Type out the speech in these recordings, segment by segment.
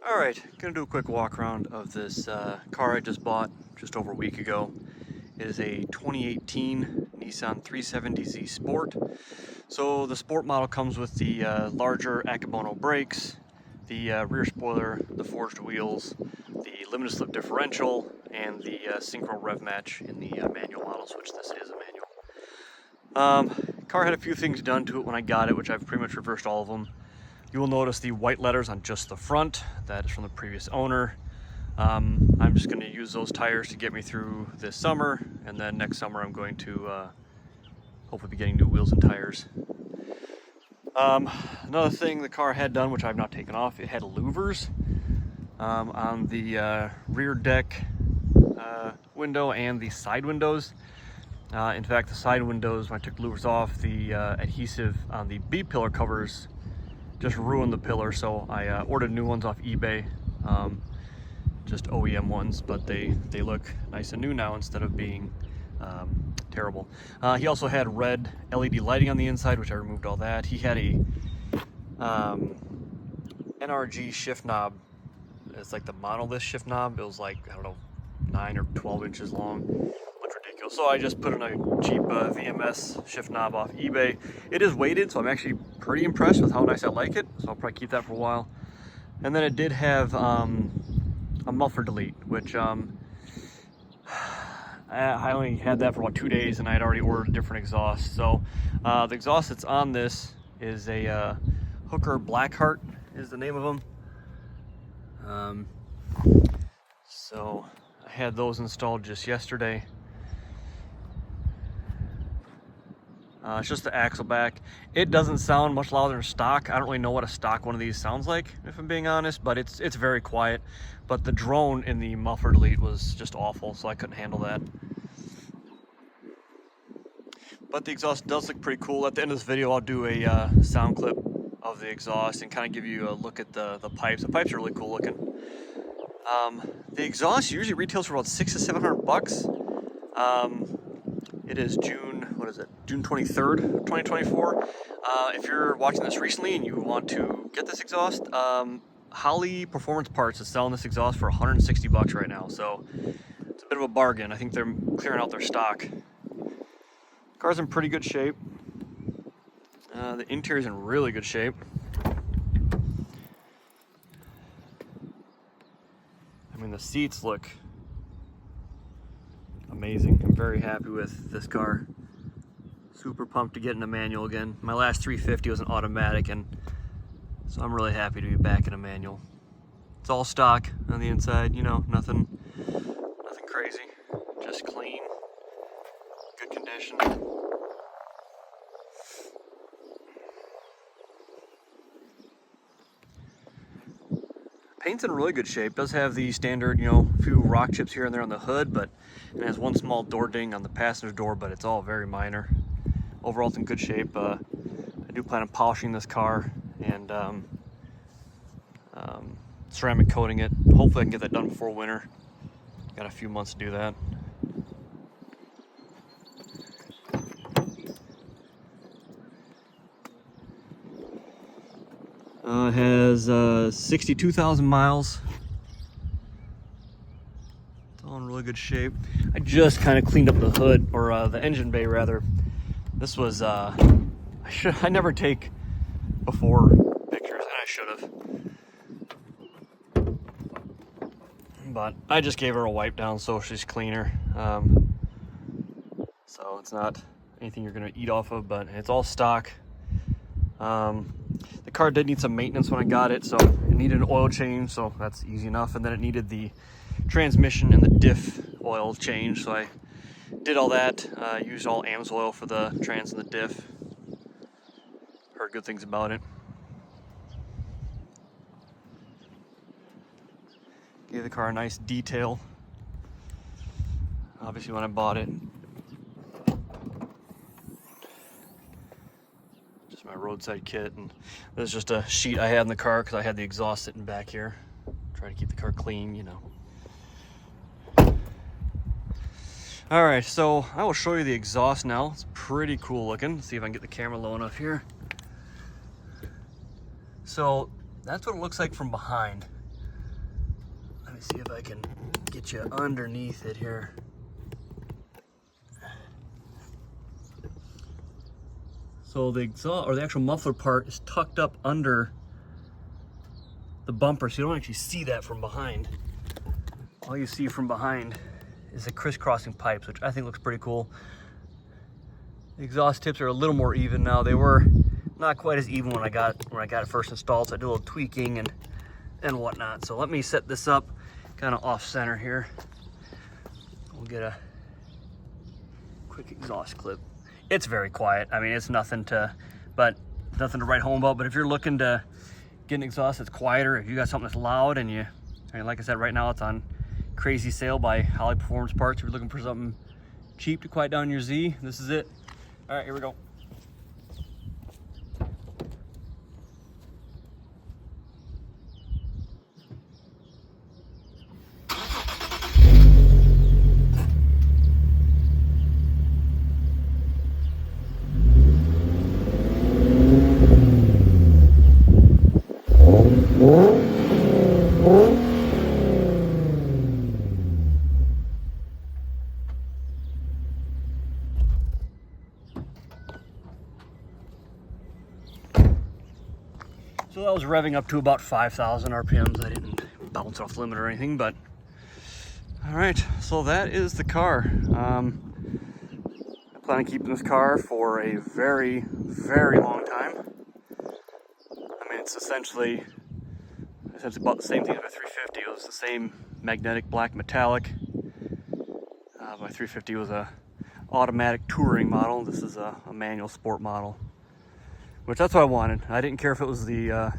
Alright, gonna do a quick walk around of this car I just bought just over a week ago. It is a 2018 Nissan 370z Sport. So the Sport model comes with the larger Akebono brakes, the rear spoiler, the forged wheels, the limited slip differential, and the synchro rev match in the manual models, which this is a manual. Car had a few things done to it when I got it, which I've pretty much reversed all of them. You will notice the white letters on just the front. That is from the previous owner. I'm just going to use those tires to get me through this summer, and then next summer I'm going to hopefully be getting new wheels and tires. Another thing the car had done, which I've not taken off, it had louvers on the rear deck window and the side windows. In fact, the side windows, when I took the louvers off, the adhesive on the B-pillar covers just ruined the pillar, so I ordered new ones off eBay, just OEM ones, but they look nice and new now instead of being terrible. He also had red LED lighting on the inside, which I removed all that. He had a NRG shift knob. It's like the monolith shift knob. It was like, I don't know, 9 or 12 inches long. Looked ridiculous. So I just put in a cheap VMS shift knob off eBay. It is weighted, so I'm actually pretty impressed with how nice I like it. So I'll probably keep that for a while. And then it did have a muffler delete, which I only had that for about 2 days, and I had already ordered a different exhaust. So the exhaust that's on this is a Hooker Blackheart is the name of them. So I had those installed just yesterday. It's just the axle back. It doesn't sound much louder than stock. I don't really know what a stock one of these sounds like, if I'm being honest, but it's very quiet. But the drone in the muffler delete was just awful, so I couldn't handle that. But the exhaust does look pretty cool. At the end of this video, I'll do a sound clip of the exhaust and kind of give you a look at the pipes. The pipes are really cool looking. The exhaust usually retails for about $600 to $700. It is June 23rd, 2024. If you're watching this recently and you want to get this exhaust, Holley Performance Parts is selling this exhaust for $160 right now, so it's a bit of a bargain. I think they're clearing out their stock. Car's in pretty good shape. The interior's in really good shape. I mean, the seats look amazing. I'm very happy with this car. Super pumped to get in a manual again. My last 350 was an automatic, and so I'm really happy to be back in a manual. It's all stock on the inside, you know, nothing crazy, just clean, good condition. Paint's in really good shape. Does have the standard, you know, few rock chips here and there on the hood, but it has one small door ding on the passenger door, but it's all very minor. Overall, it's in good shape. I do plan on polishing this car and ceramic coating it. Hopefully I can get that done before winter. Got a few months to do that. It has 62,000 miles. It's all in really good shape. I just kind of cleaned up the hood, or the engine bay rather. This was, I never take before pictures, and I should have. But I just gave her a wipe down so she's cleaner. So it's not anything you're gonna eat off of, but it's all stock. The car did need some maintenance when I got it, so it needed an oil change, so that's easy enough. And then it needed the transmission and the diff oil change, so I did all that. Used all AMS oil for the trans and the diff. Heard good things about it. Gave the car a nice detail. Obviously when I bought it. Just my roadside kit, and this is just a sheet I had in the car because I had the exhaust sitting back here. Try to keep the car clean, you know. All right, so I will show you the exhaust now. It's pretty cool looking. Let's see if I can get the camera low enough here. So that's what it looks like from behind. me see if I can get you underneath it here. So the exhaust, or the actual muffler part, is tucked up under the bumper, so you don't actually see that from behind. All you see from behind is the crisscrossing pipes, which I think looks pretty cool. The exhaust tips are a little more even now. They were not quite as even when I got it first installed, so I did a little tweaking and whatnot. So let me set this up kind of off center here. We'll get a quick exhaust clip. It's very quiet. I mean, it's nothing to write home about. But if you're looking to get an exhaust that's quieter, if you got something that's loud and like I said, right now it's on crazy sale by Holly Performance Parts. If you're looking for something cheap to quiet down your Z, this is it. All right, here we go. So that was revving up to about 5,000 RPMs. I didn't bounce off the limit or anything, but all right, so that is the car. I plan on keeping this car for a very, very long time. I mean, it's essentially about the same thing as my 350. It was the same magnetic black metallic. My 350 was a automatic touring model. This is a manual sport model, which that's what I wanted. I didn't care if it was the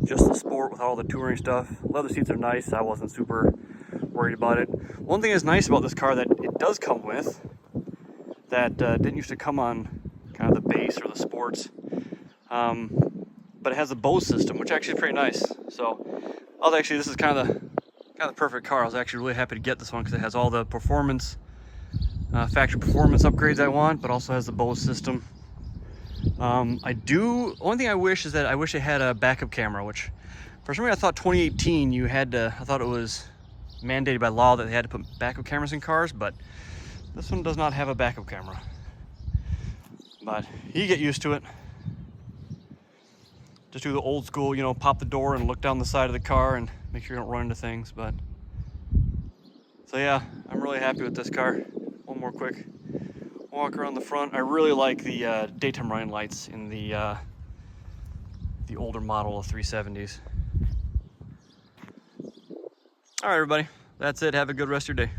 just the sport with all the touring stuff. Leather seats are nice. I wasn't super worried about it. One thing that's nice about this car that it does come with that didn't used to come on kind of the base or the sports, but it has a Bose system, which actually is pretty nice. So this is kind of the perfect car. I was actually really happy to get this one because it has all the performance, factory performance upgrades I want, but also has the Bose system. One thing I wish is that I wish it had a backup camera, which for some reason I thought 2018 I thought it was mandated by law that they had to put backup cameras in cars, but this one does not have a backup camera. But you get used to it. Just do the old school, pop the door and look down the side of the car and make sure you don't run into things. But so yeah, I'm really happy with this car. One more quick walk around the front. I really like the daytime running lights in the older model of 370s. All right, everybody, that's it. Have a good rest of your day.